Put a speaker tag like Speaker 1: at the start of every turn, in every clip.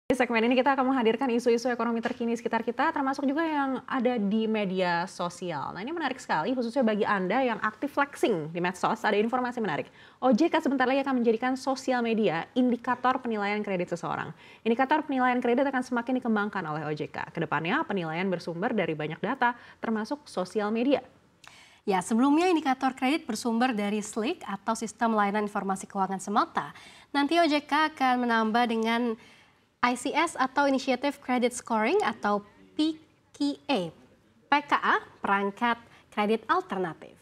Speaker 1: Di segmen ini kita akan menghadirkan isu-isu ekonomi terkini sekitar kita, termasuk juga yang ada di media sosial. Nah, ini menarik sekali, khususnya bagi Anda yang aktif flexing di medsos, ada informasi menarik. OJK sebentar lagi akan menjadikan sosial media indikator penilaian kredit seseorang. Indikator penilaian kredit akan semakin dikembangkan oleh OJK. Kedepannya, penilaian bersumber dari banyak data, termasuk sosial media.
Speaker 2: Ya, sebelumnya indikator kredit bersumber dari SLIC atau Sistem Layanan Informasi Keuangan semata. Nanti OJK akan menambah dengan ICS atau Initiative Credit Scoring atau PKA, perangkat kredit alternatif.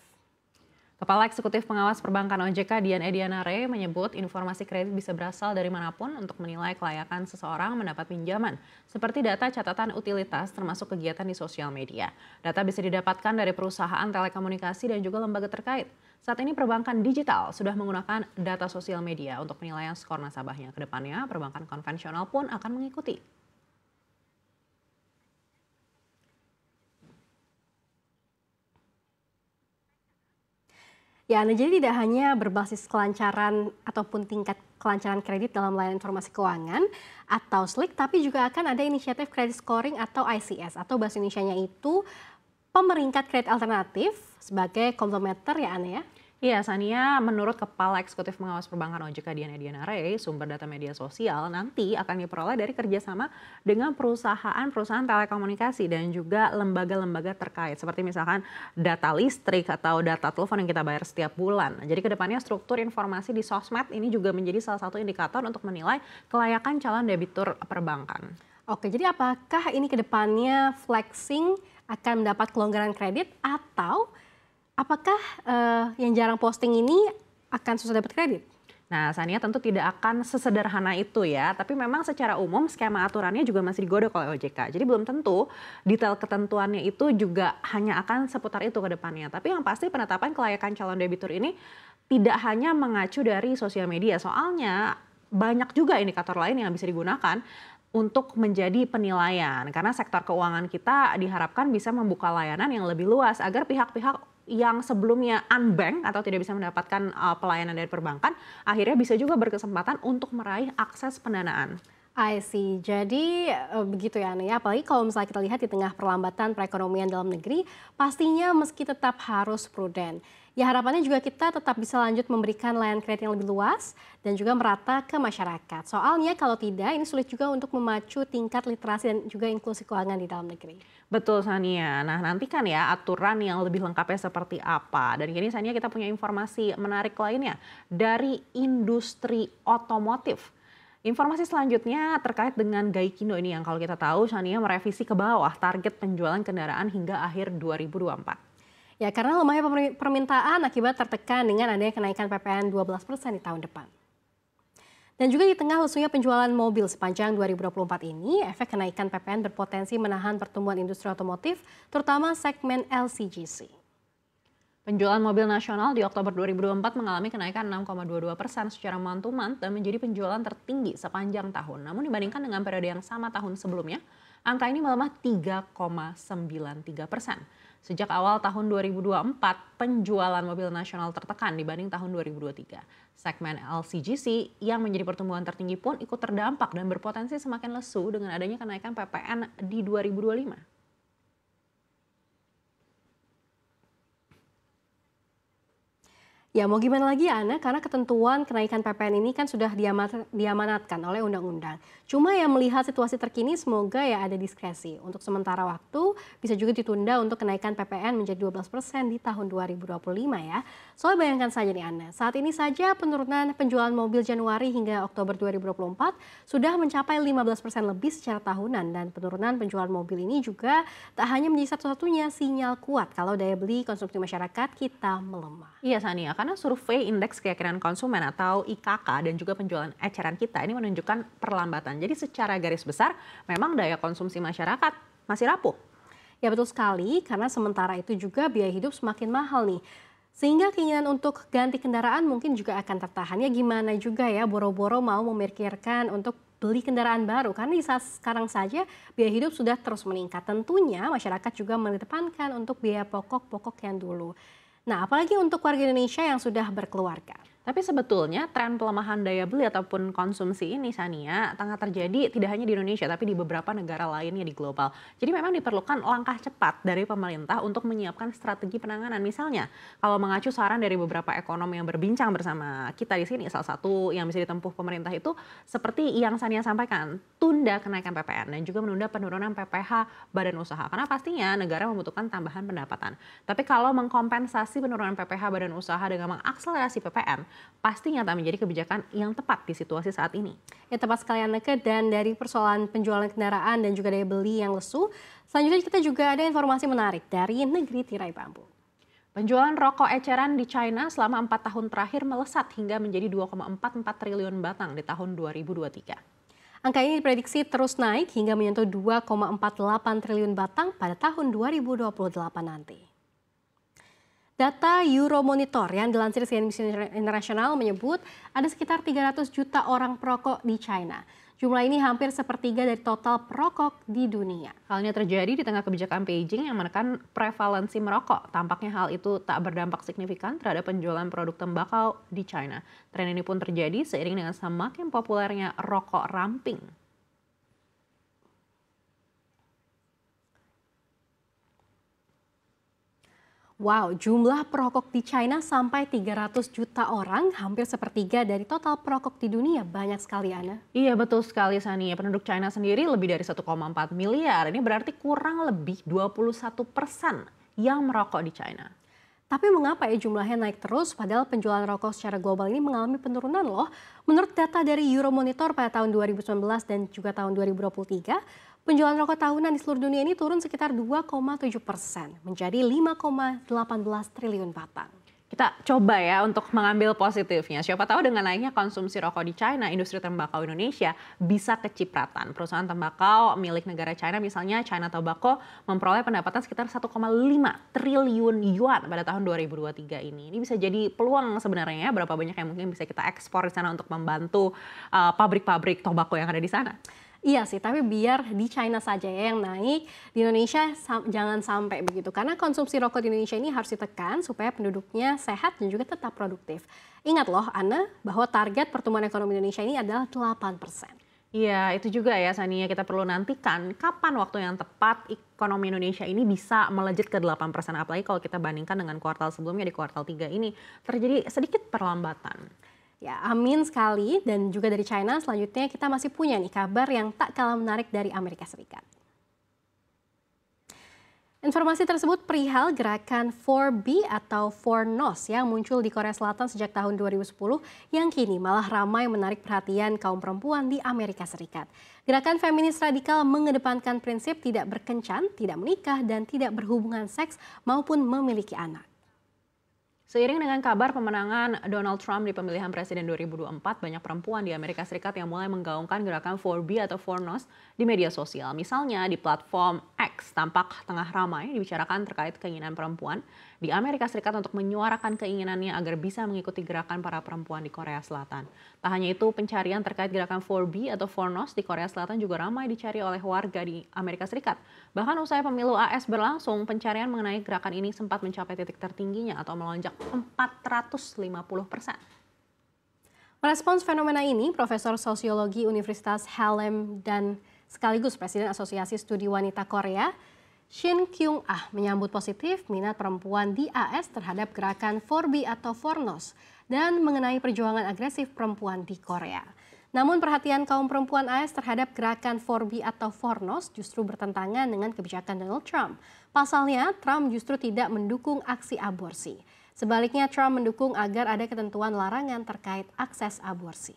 Speaker 1: Kepala Eksekutif Pengawas Perbankan OJK Dian Edianare menyebut informasi kredit bisa berasal dari manapun untuk menilai kelayakan seseorang mendapat pinjaman, seperti data catatan utilitas termasuk kegiatan di sosial media. Data bisa didapatkan dari perusahaan telekomunikasi dan juga lembaga terkait. Saat ini perbankan digital sudah menggunakan data sosial media untuk penilaian skor nasabahnya. Kedepannya perbankan konvensional pun akan mengikuti.
Speaker 2: Ya, jadi tidak hanya berbasis kelancaran ataupun tingkat kelancaran kredit dalam layanan informasi keuangan atau SLIC, tapi juga akan ada inisiatif credit scoring atau ICS atau bahasa Indonesianya itu pemeringkat kredit alternatif sebagai komplementer ya Ane ya.
Speaker 1: Iya, Sania, menurut Kepala Eksekutif Pengawas Perbankan OJK Dian Edianare, sumber data media sosial nanti akan diperoleh dari kerjasama dengan perusahaan-perusahaan telekomunikasi dan juga lembaga-lembaga terkait, seperti misalkan data listrik atau data telepon yang kita bayar setiap bulan. Jadi kedepannya struktur informasi di sosmed ini juga menjadi salah satu indikator untuk menilai kelayakan calon debitur perbankan.
Speaker 2: Oke, jadi apakah ini kedepannya flexing akan mendapat kelonggaran kredit atau apakah yang jarang posting ini akan susah dapat kredit?
Speaker 1: Nah, Sania tentu tidak akan sesederhana itu ya, tapi memang secara umum skema aturannya juga masih digodok oleh OJK. Jadi belum tentu detail ketentuannya itu juga hanya akan seputar itu ke depannya. Tapi yang pasti penetapan kelayakan calon debitur ini tidak hanya mengacu dari sosial media, soalnya banyak juga indikator lain yang bisa digunakan untuk menjadi penilaian. Karena sektor keuangan kita diharapkan bisa membuka layanan yang lebih luas agar pihak-pihak yang sebelumnya unbank atau tidak bisa mendapatkan pelayanan dari perbankan, akhirnya bisa juga berkesempatan untuk meraih akses pendanaan.
Speaker 2: I see. Jadi begitu ya Ane ya, apalagi kalau misalnya kita lihat di tengah perlambatan perekonomian dalam negeri, pastinya meski tetap harus prudent. Ya harapannya juga kita tetap bisa lanjut memberikan layanan kredit yang lebih luas dan juga merata ke masyarakat. Soalnya kalau tidak, ini sulit juga untuk memacu tingkat literasi dan juga inklusi keuangan di dalam negeri.
Speaker 1: Betul Sania. Nah nantikan ya aturan yang lebih lengkapnya seperti apa. Dan kini Sania kita punya informasi menarik lainnya dari industri otomotif. Informasi selanjutnya terkait dengan Gaikindo ini yang kalau kita tahu Sania merevisi ke bawah target penjualan kendaraan hingga akhir 2024.
Speaker 2: Ya karena lemahnya permintaan akibat tertekan dengan adanya kenaikan PPN 12% di tahun depan. Dan juga di tengah lesunya penjualan mobil sepanjang 2024 ini, efek kenaikan PPN berpotensi menahan pertumbuhan industri otomotif, terutama segmen LCGC.
Speaker 1: Penjualan mobil nasional di Oktober 2024 mengalami kenaikan 6,22% secara month to month dan menjadi penjualan tertinggi sepanjang tahun. Namun dibandingkan dengan periode yang sama tahun sebelumnya, angka ini melemah 3,93%. Sejak awal tahun 2024, penjualan mobil nasional tertekan dibanding tahun 2023. Segmen LCGC yang menjadi pertumbuhan tertinggi pun ikut terdampak dan berpotensi semakin lesu dengan adanya kenaikan PPN di 2025.
Speaker 2: Ya mau gimana lagi ya Ana, karena ketentuan kenaikan PPN ini kan sudah diamanatkan oleh undang-undang. Cuma yang melihat situasi terkini semoga ya ada diskresi. Untuk sementara waktu bisa juga ditunda untuk kenaikan PPN menjadi 12% di tahun 2025 ya. Soalnya bayangkan saja nih Ana, saat ini saja penurunan penjualan mobil Januari hingga Oktober 2024 sudah mencapai 15% lebih secara tahunan. Dan penurunan penjualan mobil ini juga tak hanya menjadi satu-satunya sinyal kuat kalau daya beli konsumsi masyarakat kita melemah.
Speaker 1: Iya Sania, karena survei Indeks Keyakinan Konsumen atau IKK dan juga penjualan eceran kita ini menunjukkan perlambatan. Jadi secara garis besar memang daya konsumsi masyarakat masih rapuh.
Speaker 2: Ya betul sekali, karena sementara itu juga biaya hidup semakin mahal nih. Sehingga keinginan untuk ganti kendaraan mungkin juga akan tertahan. Ya gimana juga ya boro-boro mau memikirkan untuk beli kendaraan baru. Karena di saat sekarang saja biaya hidup sudah terus meningkat. Tentunya masyarakat juga mengedepankan untuk biaya pokok-pokok yang dulu. Nah, apalagi untuk warga Indonesia yang sudah berkeluarga.
Speaker 1: Tapi sebetulnya tren pelemahan daya beli ataupun konsumsi ini Sania tengah terjadi tidak hanya di Indonesia tapi di beberapa negara lainnya di global. Jadi memang diperlukan langkah cepat dari pemerintah untuk menyiapkan strategi penanganan. Misalnya kalau mengacu saran dari beberapa ekonom yang berbincang bersama kita di sini, salah satu yang bisa ditempuh pemerintah itu seperti yang Sania sampaikan, tunda kenaikan PPN dan juga menunda penurunan PPh badan usaha. Karena pastinya negara membutuhkan tambahan pendapatan. Tapi kalau mengkompensasi penurunan PPh badan usaha dengan mengakselerasi PPN, pastinya tak menjadi kebijakan yang tepat di situasi saat ini.
Speaker 2: Ya tepat sekali Anneke, dan dari persoalan penjualan kendaraan dan juga daya beli yang lesu, selanjutnya kita juga ada informasi menarik dari negeri tirai bambu.
Speaker 1: Penjualan rokok eceran di China selama 4 tahun terakhir melesat hingga menjadi 2,44 triliun batang di tahun 2023.
Speaker 2: Angka ini diprediksi terus naik hingga menyentuh 2,48 triliun batang pada tahun 2028 nanti. Data Euromonitor yang dilansir CNN International menyebut ada sekitar 300 juta orang perokok di China. Jumlah ini hampir sepertiga dari total perokok di dunia.
Speaker 1: Halnya terjadi di tengah kebijakan Beijing yang menekan prevalensi merokok. Tampaknya hal itu tak berdampak signifikan terhadap penjualan produk tembakau di China. Tren ini pun terjadi seiring dengan semakin populernya rokok ramping.
Speaker 2: Wow, jumlah perokok di China sampai 300 juta orang, hampir sepertiga dari total perokok di dunia. Banyak sekali, Ana.
Speaker 1: Iya betul sekali Sania, penduduk China sendiri lebih dari 1,4 miliar. Ini berarti kurang lebih 21% yang merokok di China.
Speaker 2: Tapi mengapa ya jumlahnya naik terus padahal penjualan rokok secara global ini mengalami penurunan loh. Menurut data dari Euromonitor pada tahun 2019 dan juga tahun 2023, penjualan rokok tahunan di seluruh dunia ini turun sekitar 2,7% menjadi 5,18 triliun batang.
Speaker 1: Kita coba ya untuk mengambil positifnya. Siapa tahu dengan naiknya konsumsi rokok di China, industri tembakau Indonesia bisa kecipratan. Perusahaan tembakau milik negara China misalnya China Tobacco memperoleh pendapatan sekitar 1,5 triliun yuan pada tahun 2023 ini. Ini bisa jadi peluang sebenarnya berapa banyak yang mungkin bisa kita ekspor di sana untuk membantu pabrik-pabrik tobacco yang ada di sana.
Speaker 2: Iya sih, tapi biar di China saja ya yang naik, di Indonesia jangan sampai begitu. Karena konsumsi rokok di Indonesia ini harus ditekan supaya penduduknya sehat dan juga tetap produktif. Ingat loh, Ana, bahwa target pertumbuhan ekonomi Indonesia ini adalah 8%.
Speaker 1: Iya, itu juga ya Sania, kita perlu nantikan kapan waktu yang tepat ekonomi Indonesia ini bisa melejit ke 8%. Apalagi kalau kita bandingkan dengan kuartal sebelumnya di kuartal 3 ini terjadi sedikit perlambatan.
Speaker 2: Ya, amin sekali. Dan juga dari China selanjutnya kita masih punya nih kabar yang tak kalah menarik dari Amerika Serikat. Informasi tersebut perihal gerakan 4B atau 4NOS yang muncul di Korea Selatan sejak tahun 2010 yang kini malah ramai menarik perhatian kaum perempuan di Amerika Serikat. Gerakan feminis radikal mengedepankan prinsip tidak berkencan, tidak menikah, dan tidak berhubungan seks maupun memiliki anak.
Speaker 1: Seiring dengan kabar pemenangan Donald Trump di pemilihan presiden 2024, banyak perempuan di Amerika Serikat yang mulai menggaungkan gerakan 4B atau 4NOS di media sosial. Misalnya di platform X tampak tengah ramai dibicarakan terkait keinginan perempuan di Amerika Serikat untuk menyuarakan keinginannya agar bisa mengikuti gerakan para perempuan di Korea Selatan. Tak hanya itu, pencarian terkait gerakan 4B atau 4NOS di Korea Selatan juga ramai dicari oleh warga di Amerika Serikat. Bahkan usai pemilu AS berlangsung, pencarian mengenai gerakan ini sempat mencapai titik tertingginya atau melonjak 450%.
Speaker 2: Merespons fenomena ini, Profesor Sosiologi Universitas Halem dan sekaligus Presiden Asosiasi Studi Wanita Korea, Shin Kyung-ah menyambut positif minat perempuan di AS terhadap gerakan 4B atau 4NOS dan mengenai perjuangan agresif perempuan di Korea. Namun perhatian kaum perempuan AS terhadap gerakan 4B atau 4NOS justru bertentangan dengan kebijakan Donald Trump. Pasalnya, Trump justru tidak mendukung aksi aborsi. Sebaliknya, Trump mendukung agar ada ketentuan larangan terkait akses aborsi.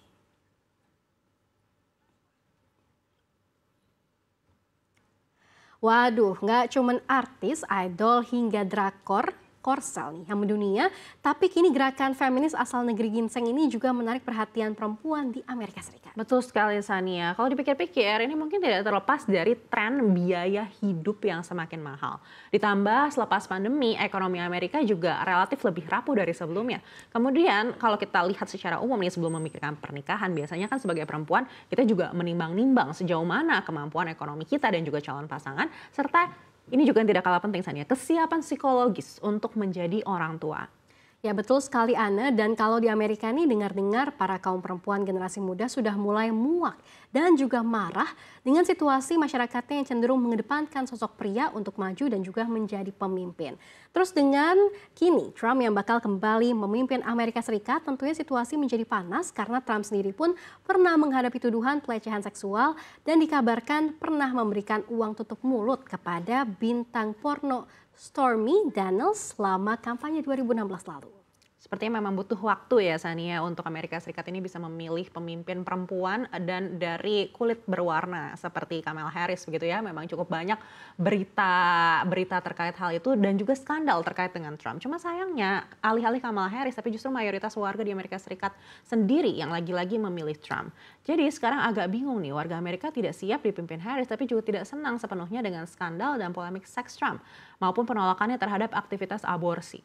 Speaker 2: Waduh, nggak cuman artis, idol, hingga drakor, Korsel nih yang mendunia, tapi kini gerakan feminis asal negeri ginseng ini juga menarik perhatian perempuan di Amerika Serikat.
Speaker 1: Betul sekali Sania, kalau dipikir-pikir ini mungkin tidak terlepas dari tren biaya hidup yang semakin mahal. Ditambah selepas pandemi, ekonomi Amerika juga relatif lebih rapuh dari sebelumnya. Kemudian kalau kita lihat secara umum nih sebelum memikirkan pernikahan, biasanya kan sebagai perempuan kita juga menimbang-nimbang sejauh mana kemampuan ekonomi kita dan juga calon pasangan, serta ini juga yang tidak kalah penting Sania, kesiapan psikologis untuk menjadi orang tua.
Speaker 2: Ya betul sekali Ana, dan kalau di Amerika ini dengar-dengar para kaum perempuan generasi muda sudah mulai muak dan juga marah dengan situasi masyarakatnya yang cenderung mengedepankan sosok pria untuk maju dan juga menjadi pemimpin. Terus dengan kini Trump yang bakal kembali memimpin Amerika Serikat, tentunya situasi menjadi panas karena Trump sendiri pun pernah menghadapi tuduhan pelecehan seksual dan dikabarkan pernah memberikan uang tutup mulut kepada bintang porno Stormy Daniels selama kampanye 2016 lalu.
Speaker 1: Sepertinya memang butuh waktu ya Sania untuk Amerika Serikat ini bisa memilih pemimpin perempuan dan dari kulit berwarna seperti Kamala Harris begitu ya. Memang cukup banyak berita terkait hal itu dan juga skandal terkait dengan Trump. Cuma sayangnya alih-alih Kamala Harris tapi justru mayoritas warga di Amerika Serikat sendiri yang lagi-lagi memilih Trump. Jadi sekarang agak bingung nih, warga Amerika tidak siap dipimpin Harris tapi juga tidak senang sepenuhnya dengan skandal dan polemik seks Trump maupun penolakannya terhadap aktivitas aborsi.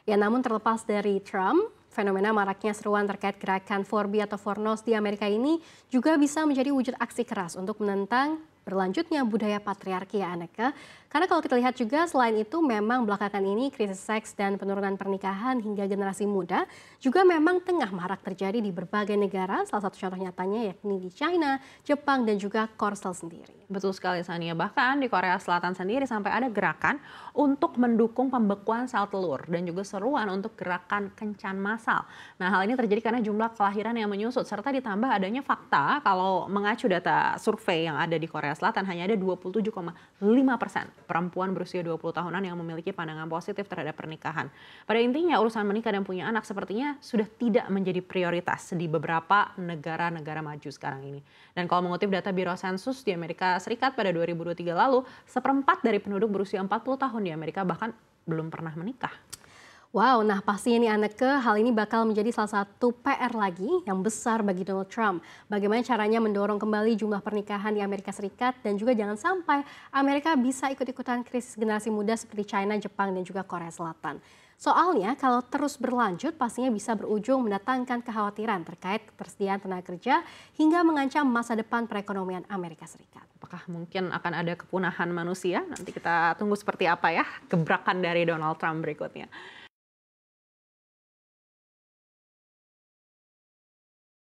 Speaker 2: Ya, namun terlepas dari Trump, fenomena maraknya seruan terkait gerakan 4B atau Fornos di Amerika ini juga bisa menjadi wujud aksi keras untuk menentang berlanjutnya budaya patriarki ya Aneka. Karena kalau kita lihat juga selain itu memang belakangan ini krisis seks dan penurunan pernikahan hingga generasi muda juga memang tengah marak terjadi di berbagai negara. Salah satu contoh nyatanya yakni di China, Jepang dan juga Korsel sendiri.
Speaker 1: Betul sekali Sania, bahkan di Korea Selatan sendiri sampai ada gerakan untuk mendukung pembekuan sel telur dan juga seruan untuk gerakan kencan massal. Nah hal ini terjadi karena jumlah kelahiran yang menyusut serta ditambah adanya fakta kalau mengacu data survei yang ada di Korea Selatan hanya ada 27,5% perempuan berusia 20 tahunan yang memiliki pandangan positif terhadap pernikahan. Pada intinya urusan menikah dan punya anak sepertinya sudah tidak menjadi prioritas di beberapa negara-negara maju sekarang ini. Dan kalau mengutip data Biro Sensus di Amerika Serikat pada 2023 lalu, seperempat dari penduduk berusia 40 tahun di Amerika bahkan belum pernah menikah.
Speaker 2: Wow, nah pasti ini Anneke, hal ini bakal menjadi salah satu PR lagi yang besar bagi Donald Trump. Bagaimana caranya mendorong kembali jumlah pernikahan di Amerika Serikat dan juga jangan sampai Amerika bisa ikut-ikutan krisis generasi muda seperti China, Jepang, dan juga Korea Selatan. Soalnya kalau terus berlanjut pastinya bisa berujung mendatangkan kekhawatiran terkait ketersediaan tenaga kerja hingga mengancam masa depan perekonomian Amerika Serikat.
Speaker 1: Apakah mungkin akan ada kepunahan manusia? Nanti kita tunggu seperti apa ya gebrakan dari Donald Trump berikutnya.